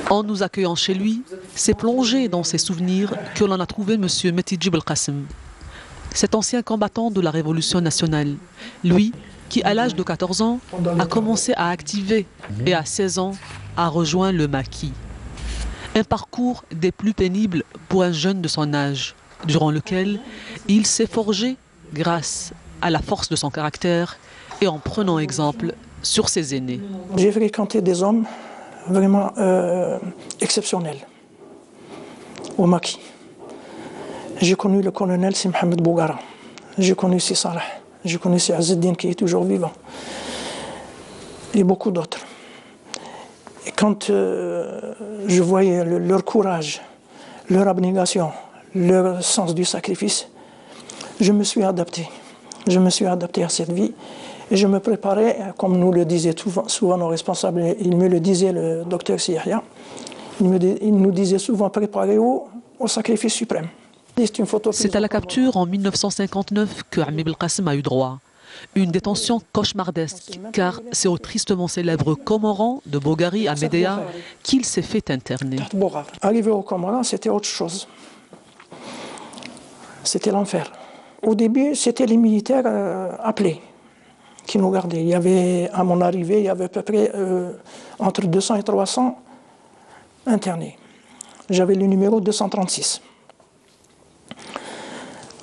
En nous accueillant chez lui, c'est plongé dans ses souvenirs que l'on a trouvé M. Metidji Belkacem, cet ancien combattant de la Révolution nationale. Lui, qui à l'âge de 14 ans, a commencé à activer et à 16 ans, a rejoint le maquis. Un parcours des plus pénibles pour un jeune de son âge, durant lequel il s'est forgé grâce à la force de son caractère et en prenant exemple sur ses aînés. J'ai fréquenté des hommes vraiment exceptionnels au maquis. J'ai connu le colonel Si Mohamed Bougara, j'ai connu Si Salah, j'ai connu Si Azzeddine qui est toujours vivant, et beaucoup d'autres. Et quand je voyais leur courage, leur abnégation, leur sens du sacrifice, je me suis adapté. Je me suis adapté à cette vie et je me préparais, comme nous le disaient souvent nos responsables, il me le disait le docteur Siyahia, il nous disait souvent préparez-vous au sacrifice suprême. C'est à la capture en 1959 que Ammi Belkacem a eu droit. Une détention cauchemardesque, car c'est au tristement célèbre Comoran de Bogari à Médéa qu'il s'est fait interner. Arrivé au Comoran, c'était autre chose. C'était l'enfer. Au début, c'était les militaires appelés qui nous gardaient. Il y avait, à mon arrivée, il y avait à peu près entre 200 et 300 internés. J'avais le numéro 236.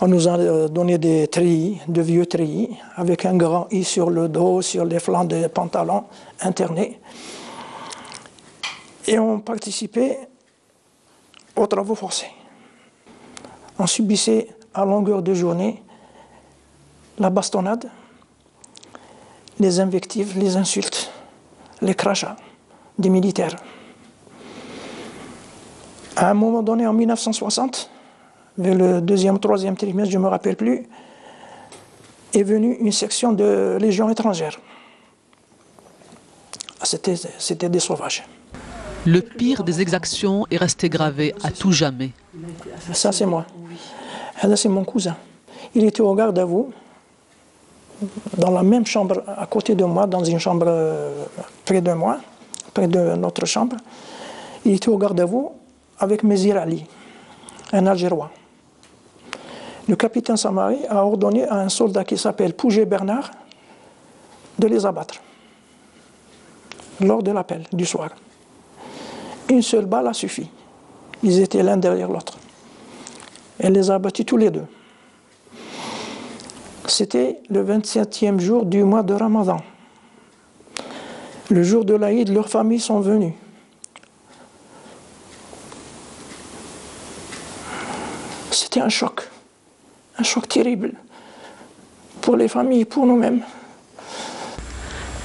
On nous a donné des treillis, de vieux treillis, avec un grand I sur le dos, sur les flancs des pantalons, internés. Et on participait aux travaux forcés. On subissait à longueur de journée la bastonnade, les invectives, les insultes, les crachats des militaires. À un moment donné, en 1960, vers le deuxième, troisième trimestre, je ne me rappelle plus, est venue une section de Légion étrangère. C'était des sauvages. Le pire des exactions est resté gravé à tout jamais. Ça, c'est moi. Là, c'est mon cousin. Il était au garde à vous, dans la même chambre à côté de moi, dans une chambre près de moi, près de notre chambre. Il était au garde à vous avec Mézir Ali, un Algérois. Le capitaine Samari a ordonné à un soldat qui s'appelle Pouget Bernard de les abattre lors de l'appel du soir. Une seule balle a suffi. Ils étaient l'un derrière l'autre. Elle les a abattus tous les deux. C'était le 27e jour du mois de Ramadan. Le jour de l'Aïd, leurs familles sont venues. C'était un choc terrible pour les familles et pour nous-mêmes.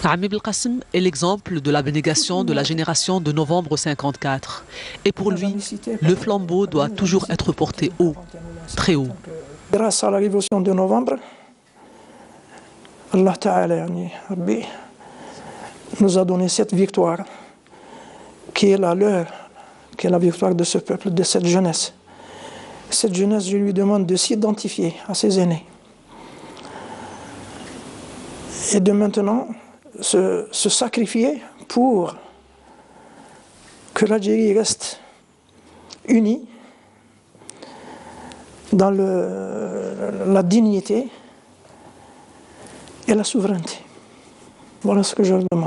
Ammi Belkacem est l'exemple de l'abnégation de la génération de novembre 54. Et pour lui, le flambeau doit toujours être porté haut, très haut. Grâce à la révolution de novembre, Allah Ta'ala nous a donné cette victoire qui est la leur, qui est la victoire de ce peuple, de cette jeunesse. Cette jeunesse, je lui demande de s'identifier à ses aînés. Et de maintenant se sacrifier pour que l'Algérie reste unie dans la dignité et la souveraineté. Voilà ce que je demande.